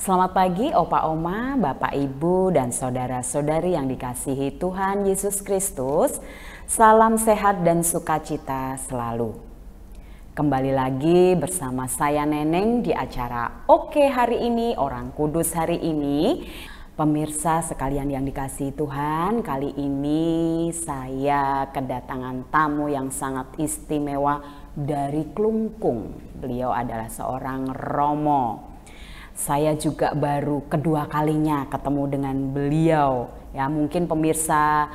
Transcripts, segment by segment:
Selamat pagi Opa Oma, Bapak Ibu dan saudara-saudari yang dikasihi Tuhan Yesus Kristus. Salam sehat dan sukacita selalu. Kembali lagi bersama saya Neneng di acara Oke Hari Ini, Orang Kudus Hari Ini. Pemirsa sekalian yang dikasihi Tuhan, kali ini saya kedatangan tamu yang sangat istimewa dari Klungkung. Beliau adalah seorang Romo. Saya juga baru kedua kalinya ketemu dengan beliau. Ya, mungkin pemirsa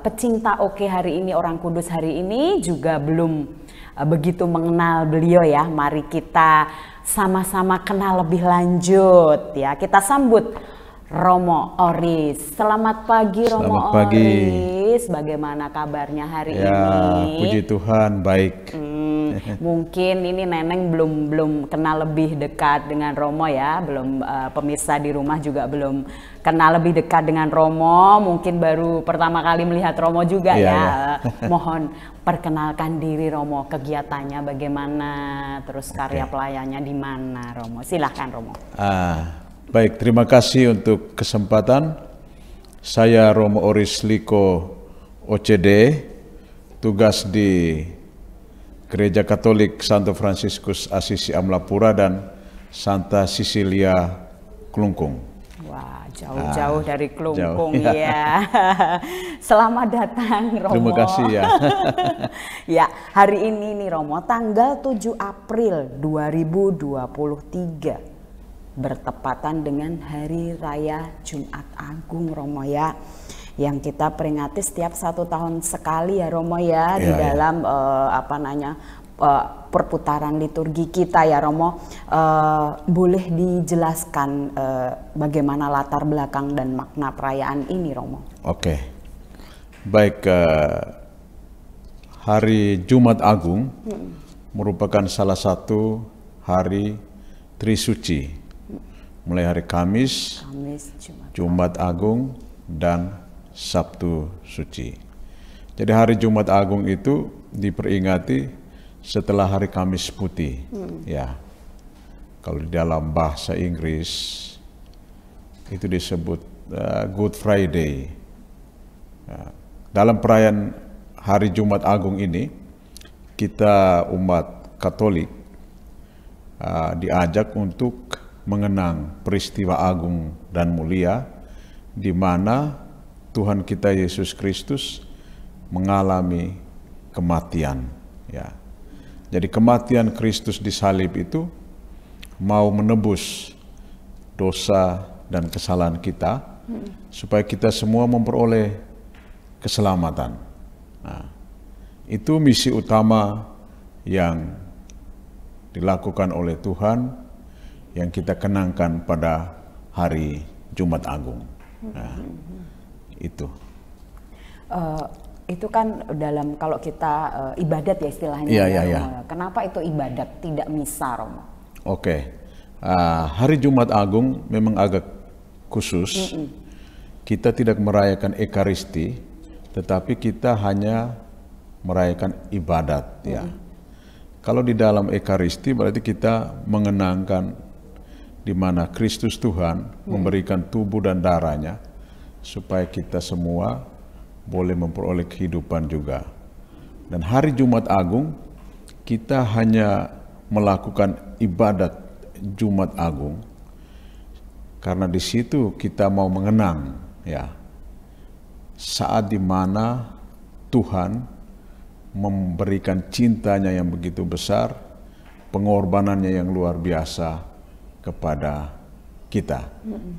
pecinta Oke Hari Ini, Orang Kudus Hari Ini juga belum begitu mengenal beliau ya. Mari kita sama-sama kenal lebih lanjut ya. Kita sambut Romo Oris. Selamat pagi Romo Selamat pagi. Oris. Bagaimana kabarnya hari ini? Puji Tuhan, baik. Mungkin ini Neneng belum kenal lebih dekat dengan Romo ya, belum pemirsa di rumah juga belum kenal lebih dekat dengan Romo, mungkin baru pertama kali melihat Romo juga ya. Mohon perkenalkan diri Romo, kegiatannya bagaimana, terus karya pelayannya di mana Romo. Silahkan Romo. Baik, terima kasih untuk kesempatan. Saya Romo Oris Liko OCD, tugas di Gereja Katolik Santo Fransiskus Asisi Amlapura dan Santa Cecilia Klungkung. Wah, jauh-jauh dari Klungkung ya. Selamat datang Romo. Terima kasih ya. Ya, hari ini nih Romo, tanggal 7 April 2023 bertepatan dengan Hari Raya Jumat Agung Romo ya, yang kita peringati setiap 1 tahun sekali ya Romo ya, di dalam perputaran liturgi kita ya Romo. Boleh dijelaskan bagaimana latar belakang dan makna perayaan ini Romo? Oke, baik. Hari Jumat Agung merupakan salah satu hari Trisuci, mulai hari Kamis, Jumat Agung, dan Sabtu Suci. Jadi hari Jumat Agung itu diperingati setelah hari Kamis Putih. Ya, kalau di dalam bahasa Inggris itu disebut Good Friday. Dalam perayaan hari Jumat Agung ini, kita umat Katolik diajak untuk mengenang peristiwa agung dan mulia di mana Tuhan kita Yesus Kristus mengalami kematian ya. Jadi kematian Kristus di salib itu mau menebus dosa dan kesalahan kita supaya kita semua memperoleh keselamatan. Nah, itu misi utama yang dilakukan oleh Tuhan yang kita kenangkan pada hari Jumat Agung. Nah, itu. Itu kan dalam kalau kita ibadat ya istilahnya. Romo. Kenapa itu ibadat tidak misa Romo? Oke. Hari Jumat Agung memang agak khusus. Kita tidak merayakan Ekaristi, tetapi kita hanya merayakan ibadat ya. Kalau di dalam Ekaristi berarti kita mengenangkan di mana Kristus Tuhan memberikan tubuh dan darahnya supaya kita semua boleh memperoleh kehidupan juga. Dan hari Jumat Agung kita hanya melakukan ibadat Jumat Agung karena di situ kita mau mengenang ya saat di mana Tuhan memberikan cintanya yang begitu besar, pengorbanannya yang luar biasa kepada kita.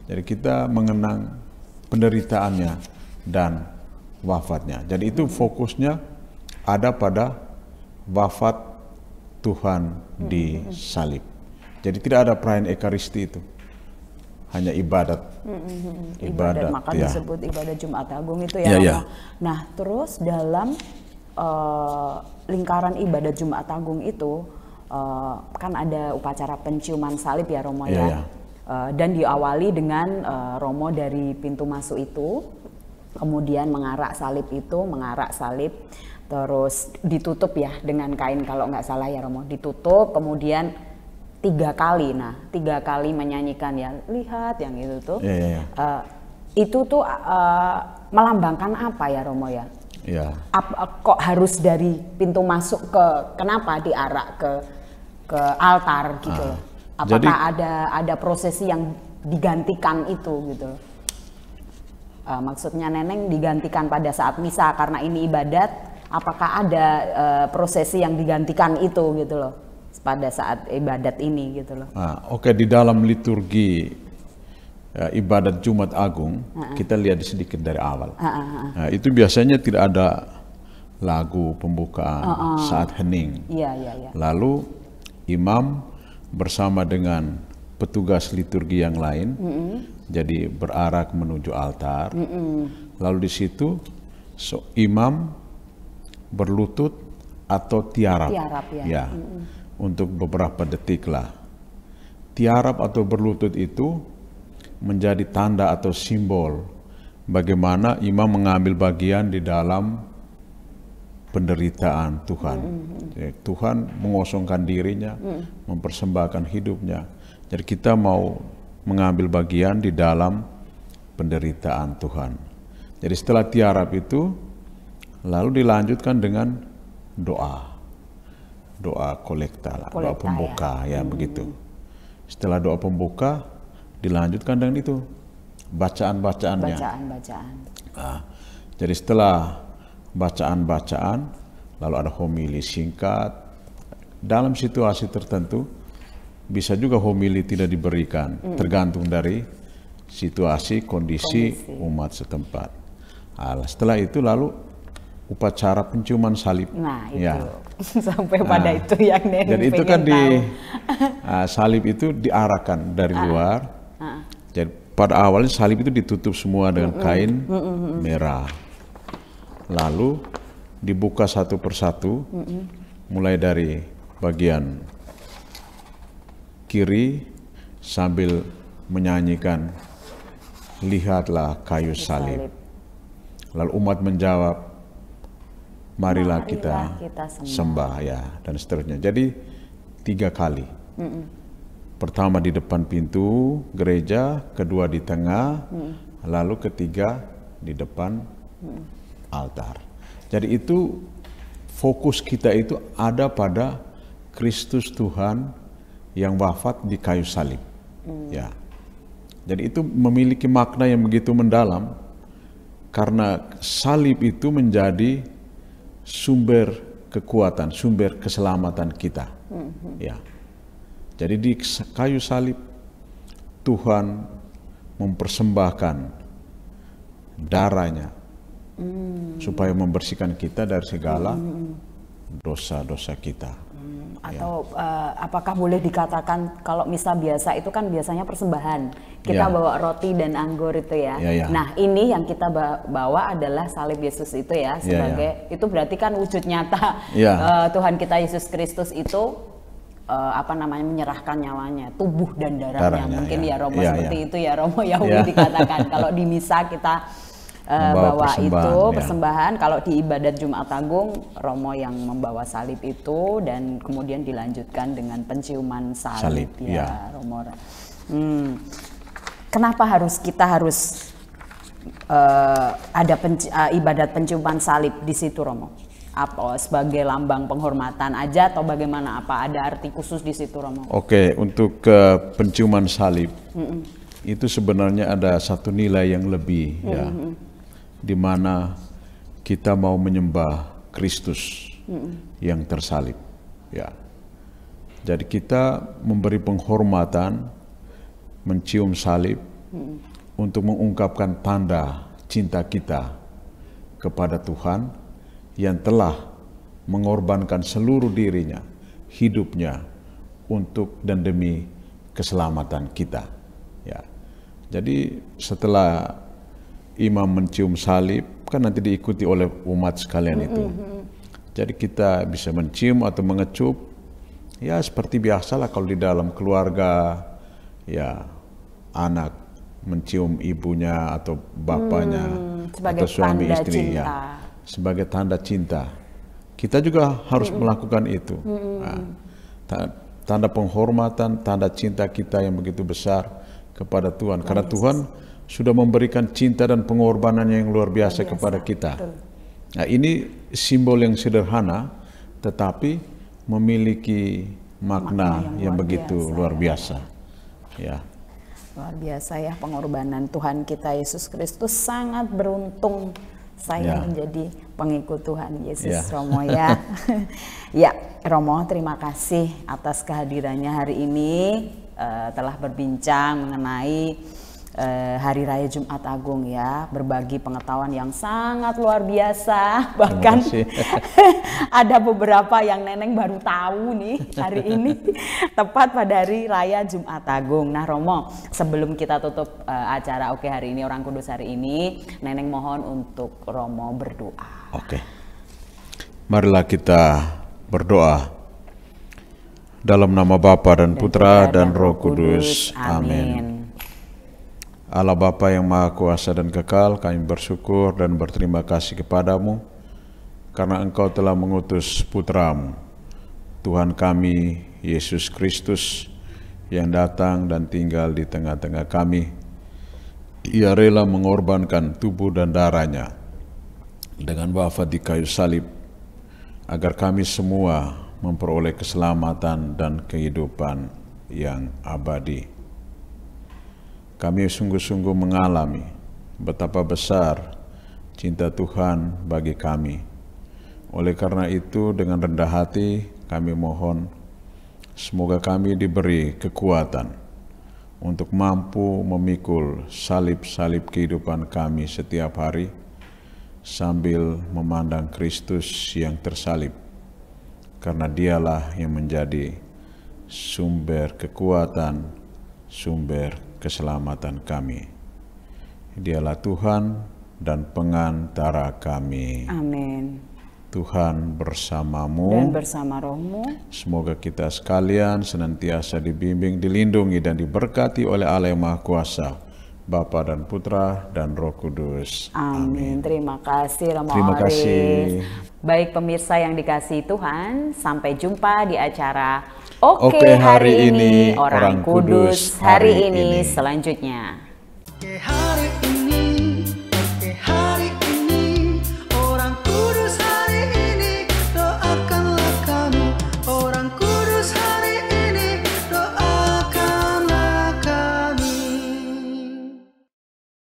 Jadi kita mengenang penderitaannya dan wafatnya. Jadi itu fokusnya ada pada wafat Tuhan di salib. Jadi tidak ada perayaan Ekaristi itu. Hanya ibadat. Ibadat maka disebut ibadat Jumat Agung itu ya. Nah, terus dalam lingkaran ibadat Jumat Agung itu kan ada upacara penciuman salib ya Romo ya. Dan diawali dengan Romo dari pintu masuk itu, kemudian mengarak salib, terus ditutup ya dengan kain kalau nggak salah ya Romo, ditutup, kemudian 3 kali. Nah, 3 kali menyanyikan ya, lihat yang itu tuh. Itu tuh melambangkan apa ya Romo ya? Kok harus dari pintu masuk kenapa diarak ke altar gitu loh? Apakah ada prosesi yang digantikan itu gitu loh? Maksudnya Neneng digantikan pada saat misa karena ini ibadat, apakah ada prosesi yang digantikan itu gitu loh pada saat ibadat ini gitu loh? Di dalam liturgi ibadat Jumat Agung kita lihat sedikit dari awal. Itu biasanya tidak ada lagu pembukaan saat hening. Lalu imam bersama dengan petugas liturgi yang lain, jadi berarak menuju altar. Lalu di situ imam berlutut atau tiarap ya. Untuk beberapa detik lah. Tiarap atau berlutut itu menjadi tanda atau simbol bagaimana imam mengambil bagian di dalam penderitaan Tuhan. Tuhan mengosongkan dirinya, mempersembahkan hidupnya. Jadi kita mau mengambil bagian di dalam penderitaan Tuhan. Jadi setelah tiarap itu, lalu dilanjutkan dengan doa kolekta, doa pembuka ya begitu. Setelah doa pembuka, dilanjutkan dengan itu bacaan-bacaannya. Jadi setelah bacaan-bacaan, lalu ada homili singkat. Dalam situasi tertentu, bisa juga homili tidak diberikan, tergantung dari situasi, kondisi umat setempat. Setelah itu lalu upacara penciuman salib. Nah itu, sampai pada itu yang Neneng dan itu kan salib itu diarahkan dari luar. Jadi pada awalnya salib itu ditutup semua dengan kain merah. Lalu dibuka satu persatu, mulai dari bagian kiri sambil menyanyikan lihatlah kayu salib. Lalu umat menjawab, marilah kita sembah ya, dan seterusnya. Jadi 3 kali. Pertama di depan pintu gereja, kedua di tengah, lalu ketiga di depan altar. Jadi itu fokus kita itu ada pada Kristus Tuhan yang wafat di kayu salib. Ya. Jadi itu memiliki makna yang begitu mendalam karena salib itu menjadi sumber kekuatan, sumber keselamatan kita. Ya. Jadi di kayu salib Tuhan mempersembahkan darahnya supaya membersihkan kita dari segala dosa-dosa kita. Atau apakah boleh dikatakan kalau misa biasa itu kan biasanya persembahan, kita bawa roti dan anggur itu ya. Nah ini yang kita bawa adalah salib Yesus itu ya, sebagai itu berarti kan wujud nyata Tuhan kita Yesus Kristus itu menyerahkan nyawanya, tubuh dan darahnya. Mungkin ya Romo seperti itu ya Romo Yahudi dikatakan. Kalau di misa kita bawa itu persembahan, kalau di ibadat Jumat Agung Romo yang membawa salib itu dan kemudian dilanjutkan dengan penciuman salib ya Romo. Kenapa kita harus ada ibadat penciuman salib di situ Romo? Apa sebagai lambang penghormatan aja atau bagaimana? Apa ada arti khusus di situ Romo? Untuk penciuman salib itu sebenarnya ada satu nilai yang lebih ya, di mana kita mau menyembah Kristus yang tersalib. Ya, jadi kita memberi penghormatan, mencium salib untuk mengungkapkan tanda cinta kita kepada Tuhan yang telah mengorbankan seluruh dirinya, hidupnya untuk dan demi keselamatan kita. Ya, jadi setelah imam mencium salib kan nanti diikuti oleh umat sekalian itu. Jadi kita bisa mencium atau mengecup, ya seperti biasalah kalau di dalam keluarga, ya anak mencium ibunya atau bapaknya atau suami istri ya, sebagai tanda cinta. Kita juga harus melakukan itu. tanda penghormatan, tanda cinta kita yang begitu besar kepada Tuhan. Karena Tuhan sudah memberikan cinta dan pengorbanannya yang luar biasa kepada kita. Nah, ini simbol yang sederhana, tetapi memiliki makna yang begitu luar biasa. Ya. Luar biasa ya, pengorbanan Tuhan kita Yesus Kristus. Sangat beruntung saya menjadi pengikut Tuhan Yesus, Romo ya. Ya, Romo, terima kasih atas kehadirannya hari ini, telah berbincang mengenai Hari Raya Jumat Agung ya, berbagi pengetahuan yang sangat luar biasa. Bahkan ada beberapa yang Neneng baru tahu nih hari ini, tepat pada Hari Raya Jumat Agung. Nah Romo, sebelum kita tutup acara Oke Hari Ini Orang Kudus hari ini, Neneng mohon untuk Romo berdoa. Oke, marilah kita berdoa. Dalam nama Bapa dan Putra dan Roh Kudus. Amin. Allah Bapa yang Maha Kuasa dan Kekal, kami bersyukur dan berterima kasih kepadamu karena Engkau telah mengutus Putramu, Tuhan kami Yesus Kristus, yang datang dan tinggal di tengah-tengah kami. Ia rela mengorbankan tubuh dan darahnya dengan wafat di kayu salib, agar kami semua memperoleh keselamatan dan kehidupan yang abadi. Kami sungguh-sungguh mengalami betapa besar cinta Tuhan bagi kami. Oleh karena itu, dengan rendah hati kami mohon, semoga kami diberi kekuatan untuk mampu memikul salib-salib kehidupan kami setiap hari, sambil memandang Kristus yang tersalib, karena Dialah yang menjadi sumber kekuatan, sumber keselamatan kami. Dialah Tuhan dan pengantara kami. Amin. Tuhan bersamamu dan bersama rohmu. Semoga kita sekalian senantiasa dibimbing, dilindungi, dan diberkati oleh Allah yang Maha Kuasa, Bapa dan Putra dan Roh Kudus. Amin. Terima kasih Romo Terima Oris. kasih. Baik pemirsa yang dikasihi Tuhan, sampai jumpa di acara Oke Hari Ini Orang Kudus hari ini selanjutnya.